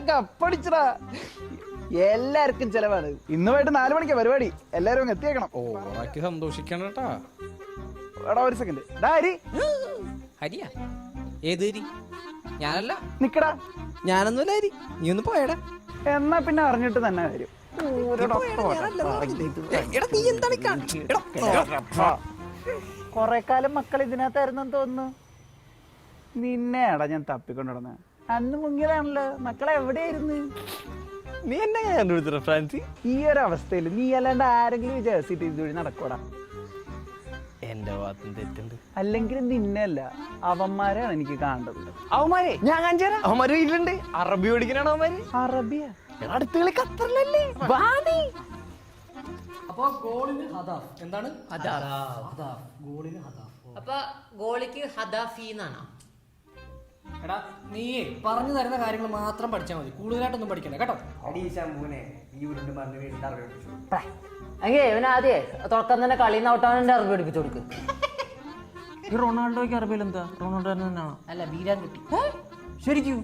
കപ്പടിച്ചടാ. എല്ലാവർക്കും ചെലവാണ്. ഇന്ന് വൈകിട്ട് 4 മണിക്കാ പരിപാടി. എല്ലാരും അങ്ങ് എത്തിയേക്കണം. ഓറാക്കി സന്തോഷിക്കണം കേട്ടാ. എടാ ഒരു സെക്കൻഡ്. ഹരി. ഹരിയാ? ഏത് ഹരി? ഞാനല്ല. നിക്കടാ. ഞാനൊന്നുമല്ല ഹരി. നീ ഒന്ന് പോയടാ. എന്നാ പിന്നെ അറിഞ്ഞിട്ട് തന്നെ വരും. കൊറേ കാലം മക്കൾ ഇതിനകത്തായിരുന്നെന്ന് തോന്നുന്നു. നിന്നെയാടാ ഞാൻ തപ്പിക്കൊണ്ടിടന്ന്. അന്ന് മുങ്ങിയതാണല്ലോ. മക്കളെ എവിടെയായിരുന്നു? നീ എന്നെ കണ്ടുപിടിച്ച ഫ്രാൻസി. ഈ ഒരു അവസ്ഥയിൽ നീ അല്ലാണ്ട് ആരെങ്കിലും വിചാരിച്ചിട്ട് ഇതുവഴി നടക്കൂടാ. എന്റെ ഭാഗത്തും തെറ്റുണ്ട്. അല്ലെങ്കിൽ നിന്നെയല്ല, അവന്മാരെയാണ് എനിക്ക് കാണേണ്ടത്. അവന്മാരെ ഞാൻ കാണിച്ചു തരാം. അവന്മാര് വീട്ടിലുണ്ട്. അറബി പഠിക്കാനാണ് അവന്മാര്. അറബിയ അടുത്ത കളി ഖത്തറിലല്ലേ? അപ്പൊ ഗോളിന് ഹദാഫ്. എന്താണ്? ഗോളിന് ഹദാഫ്. അപ്പൊ ഗോളിക്ക് ഹദാഫി എന്നാണോ? എടാ നീ പറഞ്ഞു തരുന്ന കാര്യങ്ങൾ മാത്രം പഠിച്ചാൽ മതി, കൂടുതലായിട്ടൊന്നും പഠിക്കണ്ട കേട്ടോ. എങ്കിൽ ഇവനാദ്യേ തുറക്കാൻ തന്നെ കളിന്ന് ഔട്ടാണ് അറബി പഠിപ്പിച്ചു കൊടുക്ക്. ഈ റൊണാൾഡോയ്ക്ക് അറബിയിൽ എന്താ? റൊണാൾഡോ തന്നെയാണോ? അല്ല ബീരാൻ കുട്ടി. ശരിക്കും